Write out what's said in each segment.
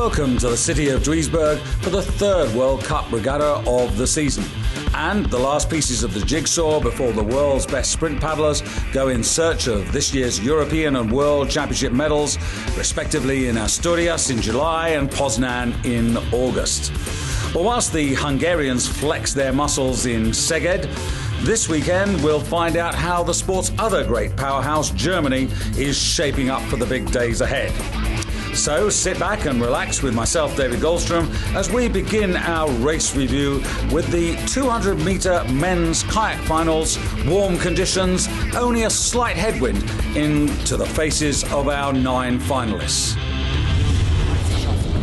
Welcome to the city of Duisburg for the third World Cup regatta of the season. And the last pieces of the jigsaw before the world's best sprint paddlers go in search of this year's European and World Championship medals, respectively in Asturias in July and Poznan in August. Well, whilst the Hungarians flex their muscles in Szeged, this weekend we'll find out how the sport's other great powerhouse, Germany, is shaping up for the big days ahead. So sit back and relax with myself, David Goldstrom, as we begin our race review with the 200-metre men's kayak finals. Warm conditions, only a slight headwind into the faces of our 9 finalists.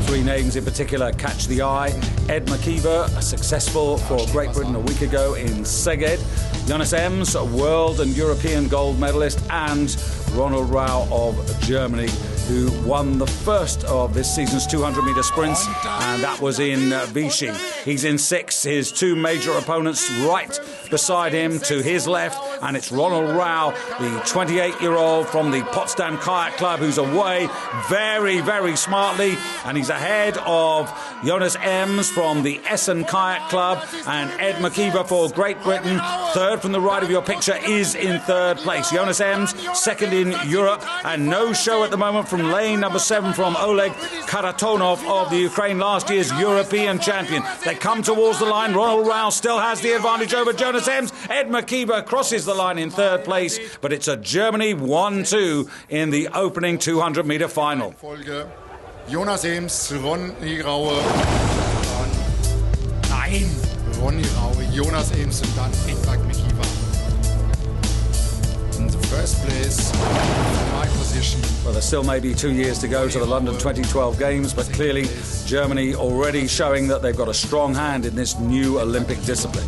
3 names in particular catch the eye. Ed McKeever, successful for Great Britain a week ago in Szeged. Jonas Ems, a world and European gold medalist, and Ronald Rau of Germany, who won the first of this season's 200-metre sprints, and that was in Vichy. He's in 6th, his 2 major opponents right beside him to his left, and it's Ronald Rau, the 28-year-old from the Potsdam Kayak Club, who's away very, very smartly, and he's ahead of Jonas Ems from the Essen Kayak Club, and Ed McKeever for Great Britain, third from the right of your picture, is in 3rd place. Jonas Ems, 2nd in Europe, and no show at the moment from lane number 7 from Oleg Karatonov of the Ukraine, last year's European champion. They come towards the line. Ronald Rau still has the advantage over Jonas Ems. Ed McKeever crosses the line in 3rd place, but it's a Germany 1-2 in the opening 200-metre final. Jonas Ems, Ronny Raue. Nein, Ronny Raue, Jonas Ems und dann Ed McKeever. In the first place, my position. Well, there still may be 2 years to go to the London 2012 Games, but clearly Germany already showing that they've got a strong hand in this new Olympic discipline.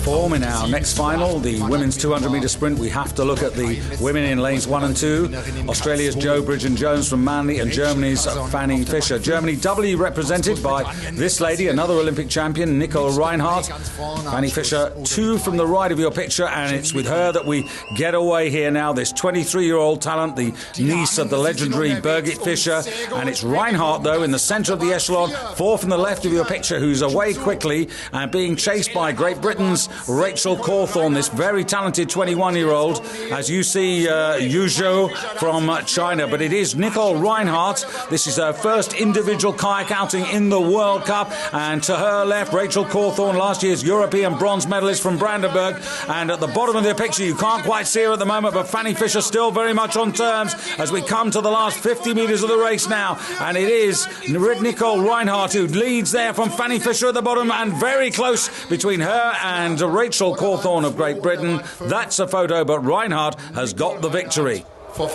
Form in our next final, the women's 200-metre sprint, we have to look at the women in lanes 1 and 2. Australia's Jo Bridgen-Jones from Manly and Germany's Fanny Fischer. Germany doubly represented by this lady, another Olympic champion, Nicole Reinhardt. Fanny Fischer, 2 from the right of your picture, and it's with her that we get away here now. This 23-year-old talent, the niece of the legendary Birgit Fischer, and it's Reinhardt, though, in the centre of the echelon, 4 from the left of your picture, who's away quickly and being chased by Great Britain's Rachel Cawthorne, this very talented 21-year-old, as you see Yuzhou from China. But it is Nicole Reinhardt. This is her first individual kayak outing in the World Cup, and to her left, Rachel Cawthorne, last year's European bronze medalist from Brandenburg. And at the bottom of the picture, you can't quite see her at the moment, but Fanny Fischer still very much on terms as we come to the last 50 metres of the race now. And it is Nicole Reinhardt who leads there from Fanny Fischer at the bottom, and very close between her and Rachel Cawthorne of Great Britain. That's a photo, but Reinhardt has got the victory. So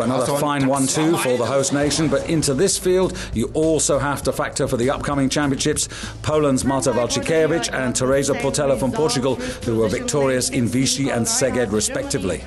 another fine 1-2 for the host nation, but into this field you also have to factor for the upcoming championships Poland's Marta Walczykiewicz and Teresa Portela from Portugal, who were victorious in Vichy and Szeged respectively.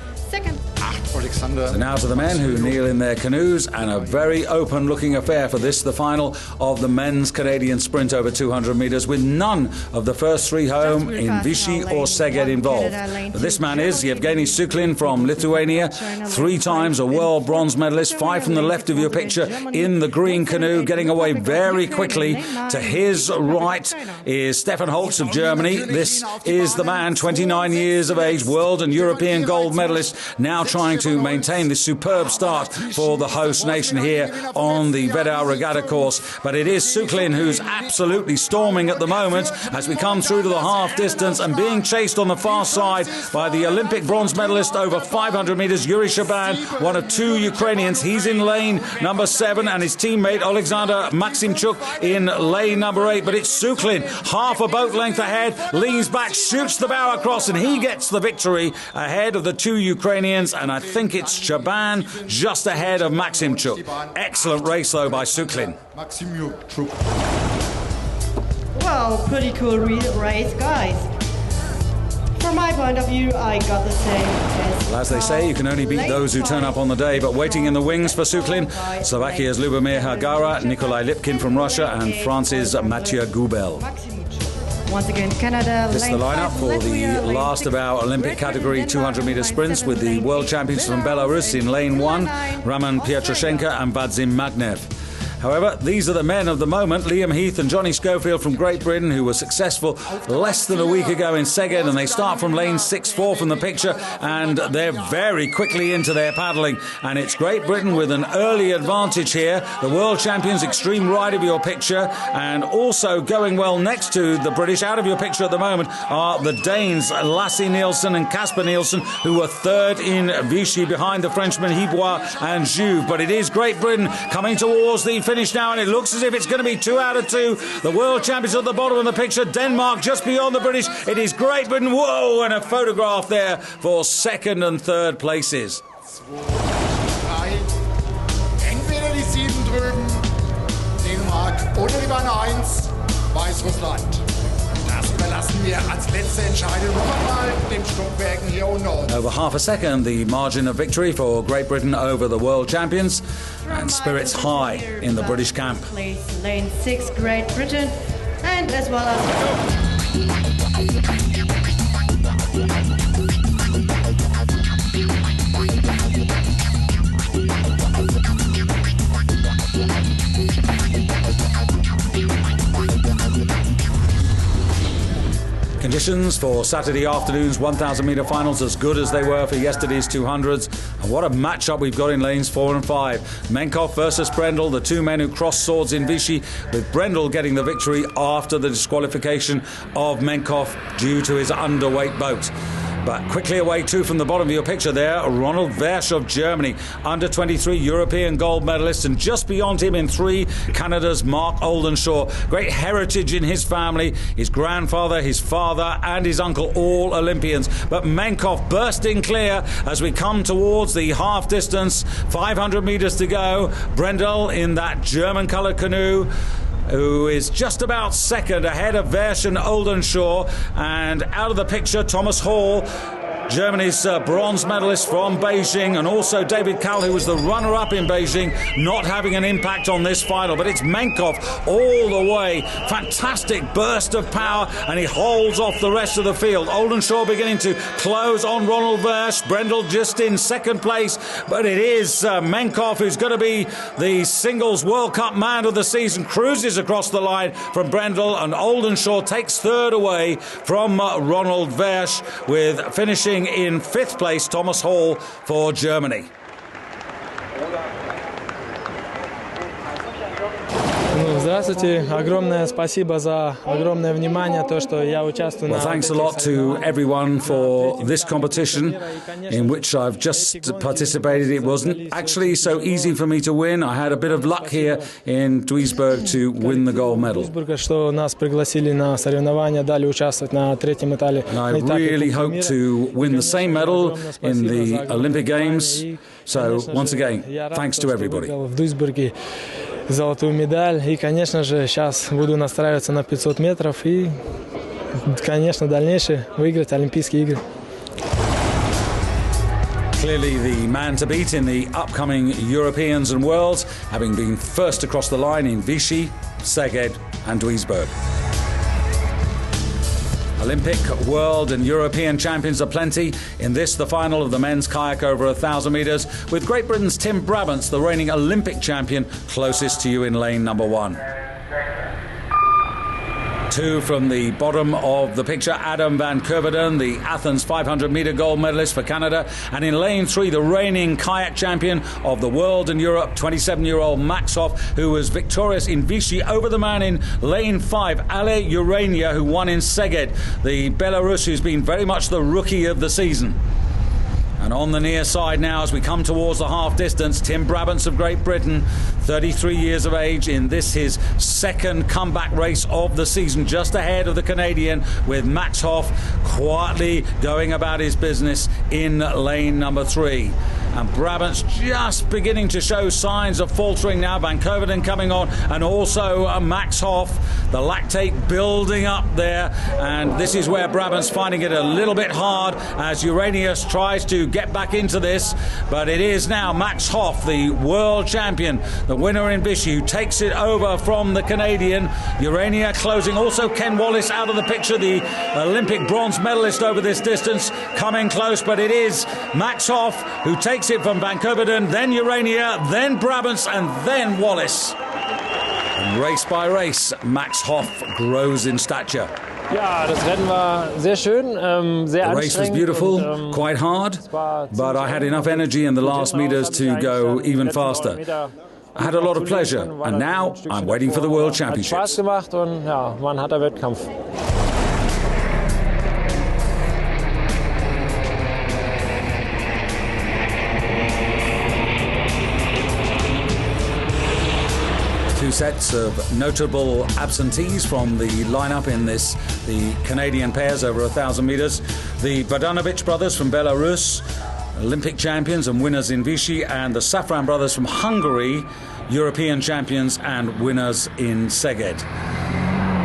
So now to the men who kneel in their canoes, and a very open-looking affair for this, the final of the men's Canadian sprint over 200 metres, with none of the first 3 home in Vichy or Szeged involved. But this man is Yevgeny Suklin from Lithuania, 3 times a world bronze medalist, 5 from the left of your picture in the green canoe, getting away very quickly. To his right is Stefan Holtz of Germany. This is the man, 29 years of age, world and European gold medalist, now trying to maintain this superb start for the host nation here on the Wedau Regatta course. But it is Suklin who's absolutely storming at the moment as we come through to the half distance, and being chased on the far side by the Olympic bronze medalist over 500 metres, Yuri Shaban, one of 2 Ukrainians. He's in lane number 7, and his teammate Alexander Maximchuk in lane number 8. But it's Suklin, half a boat length ahead, leans back, shoots the bow across, and he gets the victory ahead of the 2 Ukrainians, and I think it's Shaban just ahead of Maximchuk. Excellent race, though, by Suklin. Wow, pretty cool race, guys. From my point of view, I got the same. Well, as they say, you can only beat those who turn up on the day. But waiting in the wings for Suklin, Slovakia's Lubomir Hagara, Nikolai Lipkin from Russia, and France's Mathieu Goubel. Once again, Canada. This is the lineup for the last of our Olympic category 200 meter sprints with the world champions from Belarus in lane 1, Roman Pietrushenko and Vadzim Magnev. However, these are the men of the moment, Liam Heath and Johnny Schofield from Great Britain, who were successful less than a week ago in Szeged, and they start from lane 6-4 from the picture, and they're very quickly into their paddling. And it's Great Britain with an early advantage here. The world champions extreme right of your picture, and also going well next to the British out of your picture at the moment are the Danes, Lasse Nielsen and Kasper Nielsen, who were third in Vichy behind the Frenchmen Hibois and Jouve. But it is Great Britain coming towards the finish now, and it looks as if it's going to be 2 out of 2. The world champions at the bottom of the picture, Denmark just beyond the British. It is Great Britain. Whoa, and a photograph there for second and third places. Entweder die 7 drüben, Dänemark, oder die Bahn 1, Weißrussland. Das überlassen wir als letzte Entscheidung noch einmal den Stockwerken hier unten. Over half a second, the margin of victory for Great Britain over the world champions, and spirits high in the British camp. Lane 6, Great Britain, and as well as... Conditions for Saturday afternoon's 1,000 metre finals as good as they were for yesterday's 200s. And what a matchup we've got in lanes 4 and 5. Menkov versus Brendel, the two men who crossed swords in Vichy, with Brendel getting the victory after the disqualification of Menkov due to his underweight boat. But quickly away too from the bottom of your picture there, Ronald Versch of Germany, under 23 European gold medalist, and just beyond him in 3, Canada's Mark Oldenshaw. Great heritage in his family, his grandfather, his father and his uncle, all Olympians. But Menkov bursting clear as we come towards the half distance, 500 metres to go. Brendel in that German coloured canoe, who is just about second ahead of Versch and Oldenshaw, and out of the picture Thomas Hall, Germany's bronze medalist from Beijing, and also David Kahl, who was the runner-up in Beijing, not having an impact on this final. But it's Menkov all the way. Fantastic burst of power, and he holds off the rest of the field. Oldenshaw beginning to close on Ronald Versch. Brendel just in second place, but it is Menkov who's going to be the singles World Cup man of the season. Cruises across the line from Brendel, and Oldenshaw takes third away from Ronald Versch, with finishing in 5th place Thomas Hall for Germany. Здравствуйте. Огромное спасибо за огромное внимание, то, что я участвую. Well, thanks a lot to everyone for this competition in which I've just participated. It wasn't actually so easy for me to win. I had a bit of luck here in Duisburg to win the gold medal. Что нас пригласили на соревнования, дали участвовать на третьем этапе. I really hope to win the same medal in the Olympic Games. So once again, thanks to everybody. В Дуйсбурге золотую медаль. И, конечно же, сейчас буду настраиваться на 500 метров и, конечно, дальнейшее выиграть Олимпийские игры. Clearly the man to beat in the upcoming Europeans and Worlds, having been first across the line in Vichy, Szeged and Duisburg. Olympic, World and European champions are plenty. In this, the final of the men's kayak over 1,000 metres, with Great Britain's Tim Brabants, the reigning Olympic champion, closest to you in lane number 1. 2 from the bottom of the picture, Adam van Koeverden, the Athens 500-metre gold medalist for Canada. And in lane 3, the reigning kayak champion of the world and Europe, 27-year-old Max Hoff, who was victorious in Vichy over the man in lane 5, Ale Urania, who won in Szeged, the Belarus who's been very much the rookie of the season. And on the near side now, as we come towards the half distance, Tim Brabants of Great Britain, 33 years of age, in this his second comeback race of the season, just ahead of the Canadian, with Max Hoff quietly going about his business in lane number 3. And Brabants just beginning to show signs of faltering now. Van Koeverden coming on, and also Max Hoff, the lactate building up there, and this is where Brabant's finding it a little bit hard as Uranius tries to get back into this, but it is now Max Hoff, the world champion, the winner in Vichy, who takes it over from the Canadian. Urania closing, also Ken Wallace out of the picture, the Olympic bronze medalist over this distance, coming close, but it is Max Hoff who takes it from Van Coverdon, then Urania, then Brabants, and then Wallace. And race by race, Max Hoff grows in stature. Ja, das Rennen war sehr schön, sehr The race was beautiful, quite hard, but I had enough energy in the last meters to go even faster. I had a lot of pleasure, and now I'm waiting for the World Championships. Hat Spaß gemacht und ja, war ein harter Wettkampf. Two sets of notable absentees from the lineup in this, the Canadian pairs over 1,000 meters. The Bogdanovic brothers from Belarus, Olympic champions and winners in Vichy, and the Safran brothers from Hungary, European champions and winners in Szeged.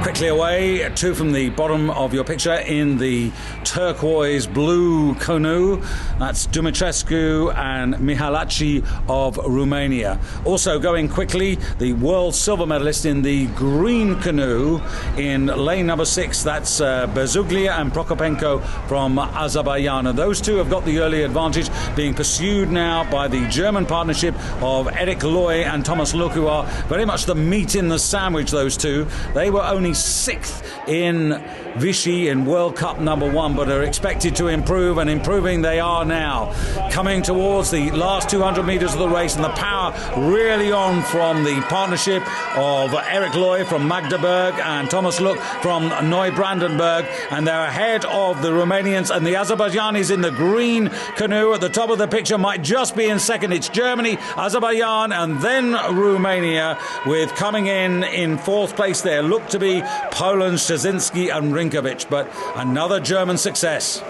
Quickly away, two from the bottom of your picture in the turquoise blue canoe. That's Dumitrescu and Mihalaci of Romania. Also going quickly, the world silver medalist in the green canoe in lane number 6. That's Bezuglia and Prokopenko from Azerbaijan. And those two have got the early advantage, being pursued now by the German partnership of Eric Loy and Thomas Luck, who are very much the meat in the sandwich, those two. They were only 6th in Vichy in World Cup number 1, but are expected to improve, and improving they are now. Coming towards the last 200 metres of the race, and the power really on from the partnership of Eric Loy from Magdeburg and Thomas Luck from Neubrandenburg, and they're ahead of the Romanians, and the Azerbaijanis in the green canoe at the top of the picture might just be in second. It's Germany, Azerbaijan, and then Romania, with coming in 4th place there look to be Poland, Szczecinski and Rinkovic, but another German success.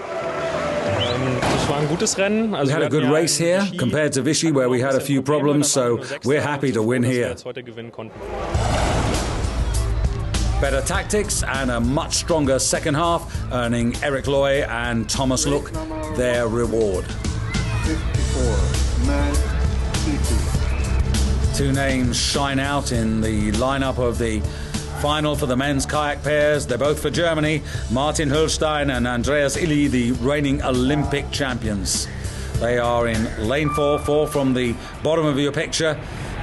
We had a good race here compared to Vichy, where we had a few problems, so we're happy to win here. Better tactics and a much stronger second half, earning Eric Loy and Thomas Luck their reward. 54, two names shine out in the lineup of the final for the men's kayak pairs. They're both for Germany. Martin Hüllstein and Andreas Illy, the reigning Olympic champions. They are in lane 4 from the bottom of your picture.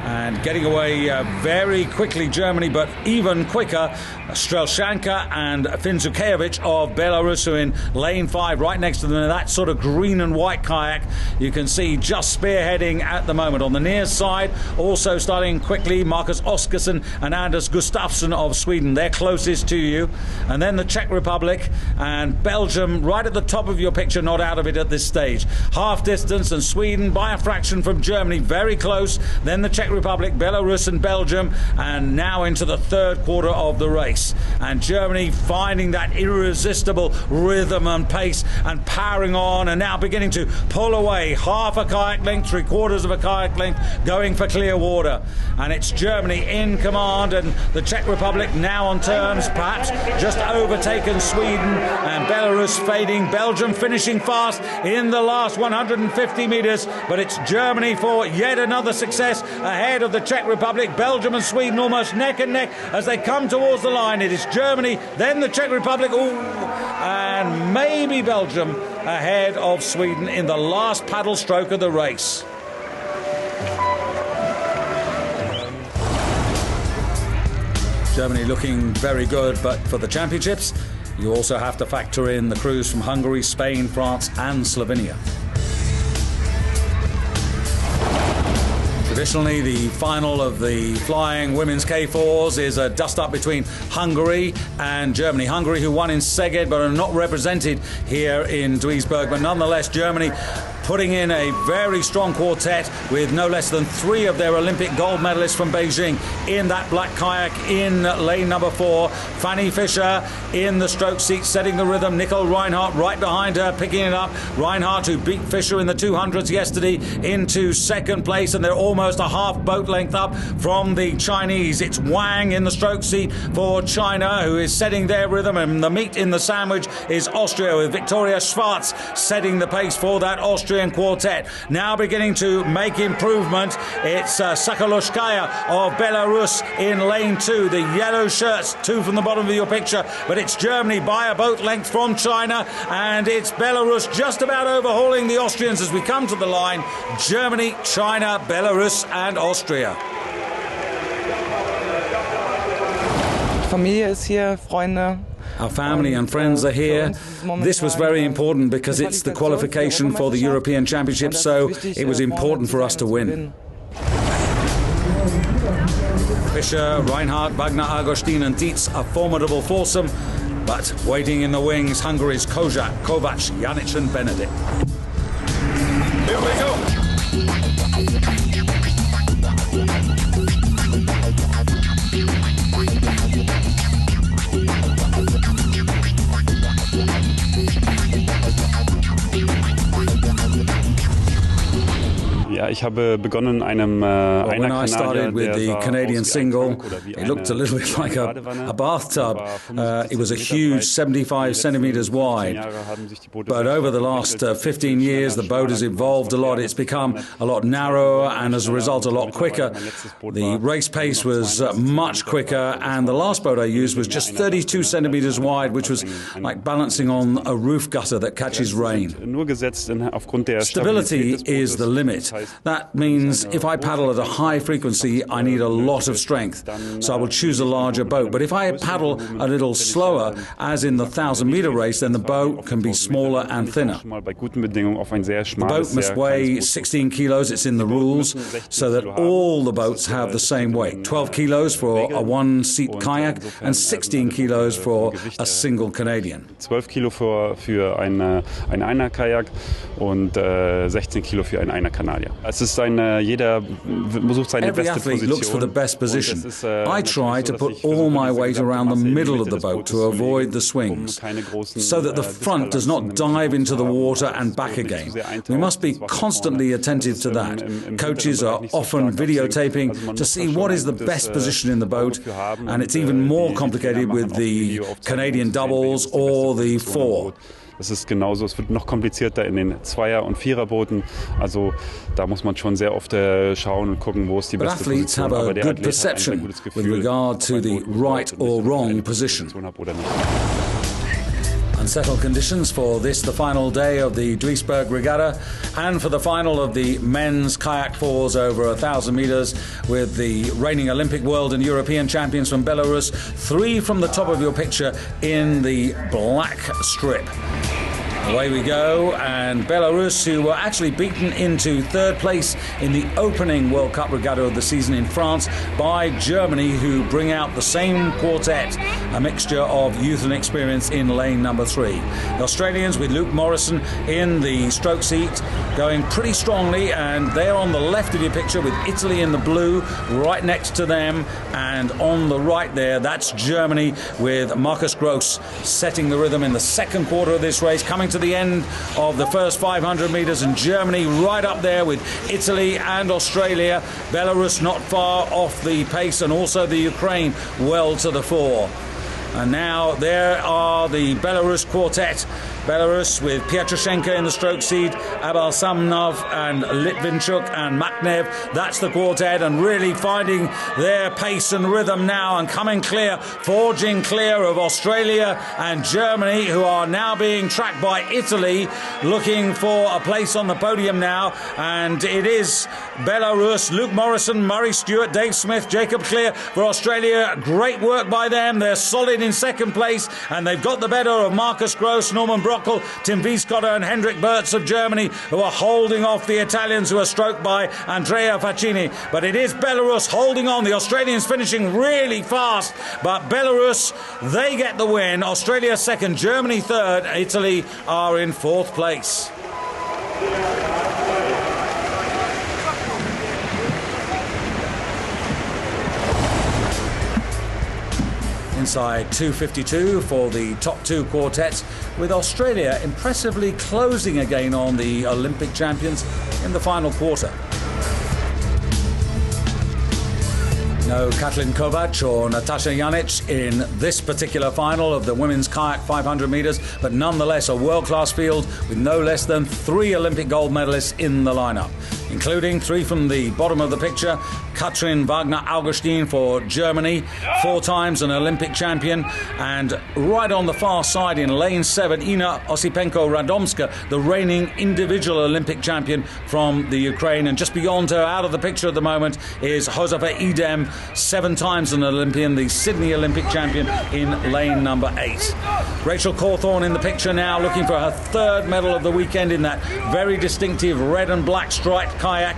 And getting away very quickly, Germany, but even quicker, Strelchanka and Finzukevich of Belarus, who in lane 5, right next to them in that sort of green and white kayak. You can see just spearheading at the moment. On the near side, also starting quickly, Marcus Oskarsson and Anders Gustafsson of Sweden. They're closest to you. And then the Czech Republic and Belgium right at the top of your picture, not out of it at this stage. Half distance, and Sweden by a fraction from Germany, very close. Then the Czech Republic, Belarus and Belgium, and now into the third quarter of the race. And Germany finding that irresistible rhythm and pace and powering on, and now beginning to pull away half a kayak length, 3/4 of a kayak length, going for clear water. And it's Germany in command, and the Czech Republic now on terms, perhaps just overtaken Sweden, and Belarus fading, Belgium finishing fast in the last 150 metres, but it's Germany for yet another success ahead of the Czech Republic. Belgium and Sweden almost neck and neck as they come towards the line. It is Germany, then the Czech Republic, and maybe Belgium ahead of Sweden in the last paddle stroke of the race. Germany looking very good, but for the championships, you also have to factor in the crews from Hungary, Spain, France and Slovenia. Traditionally, the final of the flying women's K4s is a dust-up between Hungary and Germany. Hungary, who won in Szeged but are not represented here in Duisburg, but nonetheless Germany putting in a very strong quartet with no less than 3 of their Olympic gold medalists from Beijing in that black kayak in lane number 4. Fanny Fischer in the stroke seat, setting the rhythm. Nicole Reinhardt right behind her, picking it up. Reinhardt, who beat Fischer in the 200s yesterday, into second place, and they're almost a half boat length up from the Chinese. It's Wang in the stroke seat for China, who is setting their rhythm, and the meat in the sandwich is Austria, with Viktoria Schwarz setting the pace for that Austrian quartet. Now beginning to make improvement, it's Sakalushkaya of Belarus in lane 2. The yellow shirts, 2 from the bottom of your picture, but it's Germany by a boat length from China, and it's Belarus just about overhauling the Austrians as we come to the line. Germany, China, Belarus and Austria. Familie ist hier, Freunde. Our family and friends are here. This was very important because it's the qualification for the European Championships, so it was important for us to win. Fischer, Reinhardt, Wagner, Agostin and Dietz, a formidable foursome, but waiting in the wings, Hungary's Kozak, Kovac, Janic and Benedict. Here we go! Ja, ich habe begonnen einem when I started with the Canadian single, it looked a little bit like a bathtub. It was a huge 75 centimeters wide. But over the last 15 years, the boat has evolved a lot. It's become a lot narrower and as a result a lot quicker. The race pace was much quicker, and the last boat I used was just 32 centimeters wide, which was like balancing on a roof gutter that catches rain. Stability is the limit. That means if I paddle at a high frequency, I need a lot of strength, so I will choose a larger boat. But if I paddle a little slower, as in the 1,000-meter race, then the boat can be smaller and thinner. The boat must weigh 16 kilos, it's in the rules, so that all the boats have the same weight. 12 kilos for a one-seat kayak and 16 kilos for a single Canadian. 12 Kilo für ein Einer-Kajak und 16 Kilo für ein Einer-Kanadier. Es ist jeder sucht seine Every beste athlete looks for the Position. best position. I try to put all my weight around the middle of the boat to avoid the swings, so that the front does not dive into the water and back again. We must be constantly attentive to that. Coaches are often videotaping to see what is the best position in the boat, and it's even more complicated with the Canadian doubles or the four. Das ist genauso, es wird noch komplizierter in den Zweier- und Viererbooten. Also da muss man schon sehr oft schauen und gucken, wo ist die beste Athletes Position. have a Aber der good Athlet hat ein sehr perception gutes with Gefühl, regard to the right or wrong position. Oder nicht. Unsettled conditions for this, the final day of the Duisburg Regatta, and for the final of the men's kayak fours over 1,000 meters with the reigning Olympic, world and European champions from Belarus, 3 from the top of your picture in the black strip. Away we go, and Belarus, who were actually beaten into 3rd place in the opening World Cup regatta of the season in France by Germany, who bring out the same quartet, a mixture of youth and experience in lane number 3. The Australians with Luke Morrison in the stroke seat, going pretty strongly, and they're on the left of your picture with Italy in the blue right next to them, and on the right there, that's Germany with Markus Gross setting the rhythm in the second quarter of this race, coming to the end of the first 500 meters, and Germany right up there with Italy and Australia. Belarus not far off the pace, and also the Ukraine well to the fore. And now there are the Belarus quartet. Belarus with Pietrushenko in the stroke seat, Abalsamnov and Litvinchuk and Maknev. That's the quartet, and really finding their pace and rhythm now and coming clear, forging clear of Australia and Germany, who are now being tracked by Italy, looking for a place on the podium now. And it is Belarus, Luke Morrison, Murray Stewart, Dave Smith, Jacob Clear for Australia. Great work by them. They're solid in second place, and they've got the better of Markus Gross, Norman Brockel, Tim Wiescotter and Hendrik Bertz of Germany, who are holding off the Italians, who are stroked by Andrea Faccini. But it is Belarus holding on. The Australians finishing really fast, but Belarus, they get the win. Australia second, Germany third, Italy are in 4th place. Inside 2:52 for the top two quartets, with Australia impressively closing again on the Olympic champions in the final quarter. No Katlin Kovac or Natasha Janic in this particular final of the women's kayak 500 metres, but nonetheless a world-class field with no less than 3 Olympic gold medalists in the lineup, including 3 from the bottom of the picture. Katrin Wagner-Augustin for Germany, 4 times an Olympic champion, and right on the far side in lane 7, Ina Osipenko-Radomska, the reigning individual Olympic champion from the Ukraine, and just beyond her, out of the picture at the moment, is Josefa Idem, 7 times an Olympian, the Sydney Olympic champion, in lane number 8. Rachel Cawthorne in the picture now, looking for her 3rd medal of the weekend in that very distinctive red and black striped kayak.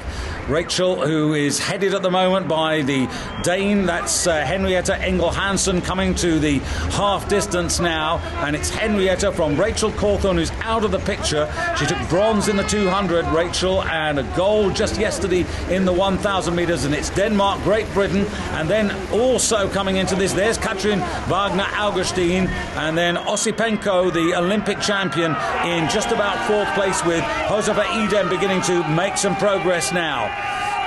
Rachel, who is headed at the moment by the Dane, that's Henrietta Engel-Hansen, coming to the half distance now, and it's Henrietta from Rachel Cawthorne who's out of the picture. She took bronze in the 200, Rachel, and a gold just yesterday in the 1,000 metres, and it's Denmark, Great Britain, and then also coming into this, there's Katrin Wagner-Augustin, and then Osipenko, the Olympic champion, in just about 4th place, with Josefa Idem beginning to make some progress now.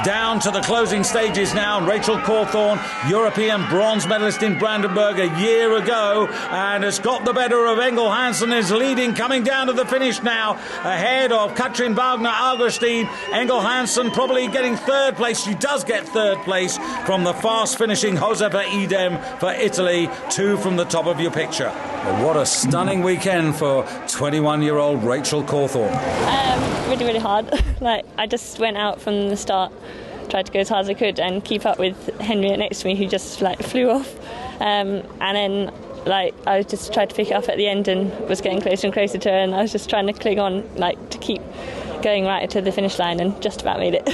Down to the closing stages now, and Rachel Cawthorne, European bronze medalist in Brandenburg a year ago, and has got the better of Engel-Hansen, is leading, coming down to the finish now, ahead of Katrin Wagner-Augustin. Engel-Hansen probably getting 3rd place. She does get 3rd place from the fast finishing Josefa Idem for Italy, 2 from the top of your picture. Well, what a stunning weekend for 21-year-old Rachel Cawthorne. Really, really hard. I just went out from the start, tried to go as hard as I could and keep up with Henriette next to me, who just flew off. And then I just tried to pick it up at the end and was getting closer and closer to her, and I was just trying to cling on, to keep going right to the finish line, and just about made it.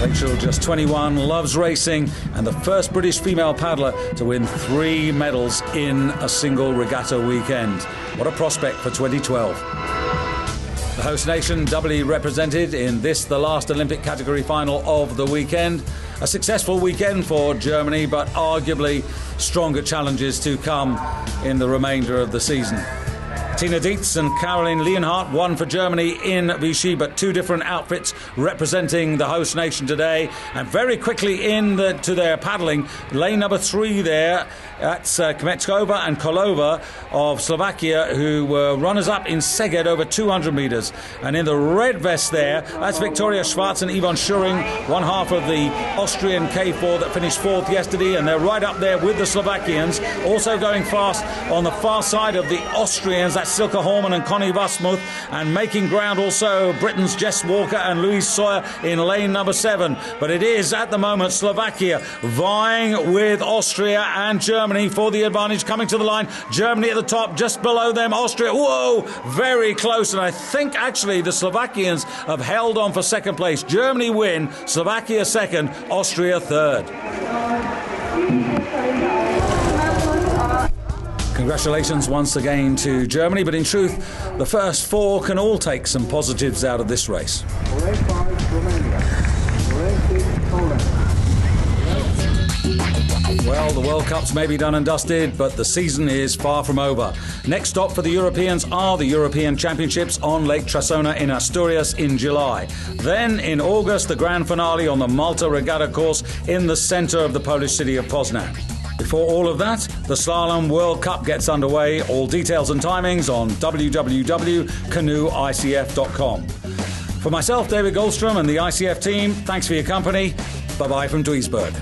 Rachel, just 21, loves racing, and the first British female paddler to win 3 medals in a single regatta weekend. What a prospect for 2012. The host nation doubly represented in this, the last Olympic category final of the weekend. A successful weekend for Germany, but arguably stronger challenges to come in the remainder of the season. Tina Dietz and Caroline Leonhardt won for Germany in Vichy, but 2 different outfits representing the host nation today. And very quickly to their paddling, lane number 3 there, that's Kmetskova and Kolova of Slovakia, who were runners-up in Szeged over 200 metres. And in the red vest there, that's Victoria Schwarz and Yvonne Schuring, one half of the Austrian K4 that finished 4th yesterday, and they're right up there with the Slovakians. Also going fast on the far side of the Austrians, that's Silke Hormann and Connie Wasmuth, and making ground also Britain's Jess Walker and Louise Sawyer in lane number 7. But it is at the moment Slovakia vying with Austria and Germany for the advantage, coming to the line. Germany at the top, just below them Austria. Whoa, very close, and I think actually the Slovakians have held on for 2nd place. Germany win, Slovakia 2nd, Austria 3rd. Congratulations once again to Germany, but in truth, the first 4 can all take some positives out of this race. Well, the World Cup's maybe done and dusted, but the season is far from over. Next stop for the Europeans are the European Championships on Lake Trasona in Asturias in July. Then, in August, the grand finale on the Malta Regatta course in the centre of the Polish city of Poznan. Before all of that, the Slalom World Cup gets underway. All details and timings on www.canoeicf.com. For myself, David Goldstrom, and the ICF team, thanks for your company. Bye-bye from Duisburg.